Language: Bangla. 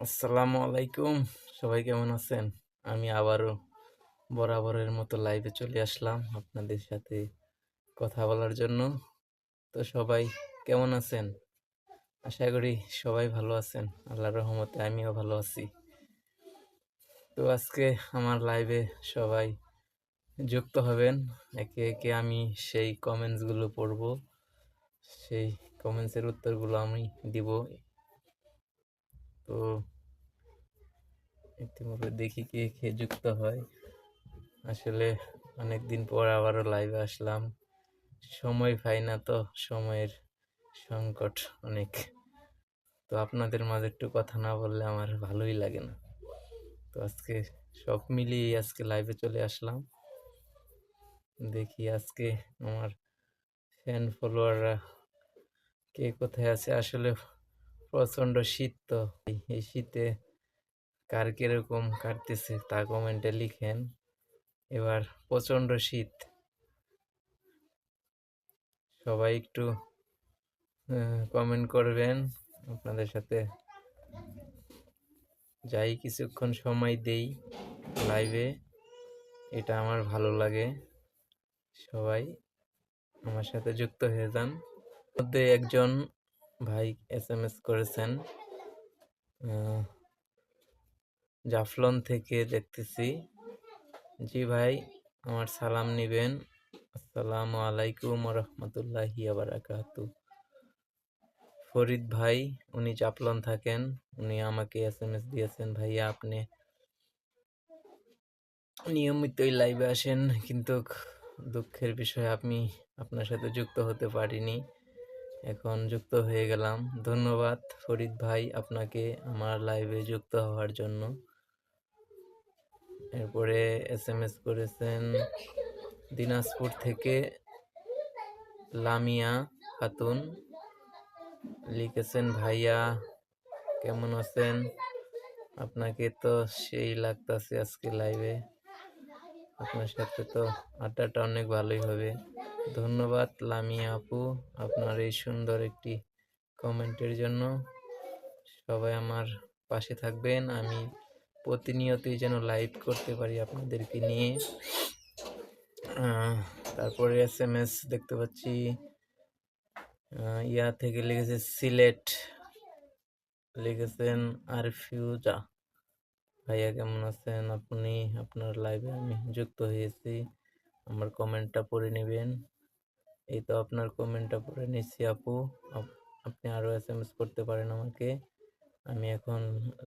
আসসালামু আলাইকুম। সবাই কেমন আছেন? আমি আবারও বরাবরের মতো লাইভে চলে আসলাম আপনাদের সাথে কথা বলার জন্য। তো সবাই কেমন আছেন? আশা করি সবাই ভালো আছেন। আল্লাহর রহমতে আমিও ভালো আছি। তো আজকে আমার লাইভে সবাই যুক্ত হবেন। একে, একে আমি সেই কমেন্টসগুলো পড়ব। সেই কমেন্টসের উত্তরগুলো আমি দিব। তো ইতিমধ্যে দেখি কে যুক্ত হয়। আসলে অনেকদিন পর আবারও লাইভে আসলাম। সময় পাই না তো, সময়ের সংকট অনেক। তো আপনাদের মাঝে একটু কথা না বললে আমার ভালোই লাগে না। তো আজকে সব মিলিয়ে আজকে লাইভে চলে আসলাম। দেখি আজকে আমার ফ্যান ফলোয়াররা কে কোথায় আছে। আসলে প্রচণ্ড শীত, তো এই শীতে কার কিরকম কাটতেছে তা কমেন্টে লিখেন। এবার প্রচণ্ড শীত, সবাই একটু কমেন্ট করবেন। আপনাদের সাথে যাই কিছুক্ষণ সময় দেই লাইভে, এটা আমার ভালো লাগে। সবাই আমার সাথে যুক্ত হয়ে যান। মধ্যে একজন ভাই এসএমএস করেছেন, জাফলং থেকে দেখতেছি। জি ভাই, আমার সালাম নিবেন। আসসালামু আলাইকুম রহমতুল্লাহি বারাকাতু। ফরিদ ভাই, উনি জাফলং থাকেন, উনি আমাকে এসএমএস দিয়েছেন, ভাইয়া আপনি নিয়মিতই লাইভে আসেন, কিন্তু দুঃখের বিষয় আমি আপনার সাথে যুক্ত হতে পারিনি। এখন যুক্ত হয়ে গেলাম। ধন্যবাদ ফরিদ ভাই আপনাকে আমার লাইভে যুক্ত হওয়ার জন্য। এরপরে এসএমএস করেছেন দিনাজপুর থেকে লামিয়া খাতুন, লিখেছেন ভাইয়া কেমন আছেন? আপনাকে তো সেই লাগতাছে আজকে লাইভে, আপনার সাথে তো আড্ডাটা অনেক ভালোই হবে। ধন্যবাদ লামিয়া আপু আপনার এই সুন্দর একটি কমেন্টের জন্য। সবাই আমার পাশে থাকবেন, আমি প্রতিনিয়তই যেন লাইভ করতে পারি আপনাদেরকে নিয়ে। তারপরে এসএমএস দেখতে পাচ্ছি ইয়া থেকে লিখেছে সিলেট, লিখেছেন আরফিউজা। ভাইয়া কেমন আছেন আপনি? আপনার লাইভে আমি যুক্ত হয়েছি, আমার কমেন্টটা পড়ে নেবেন। এই তো আপনার কমেন্টটা পড়ে নিচ্ছি আপু। আপনি আরও এসএমএস করতে পারেন আমাকে। আমি এখন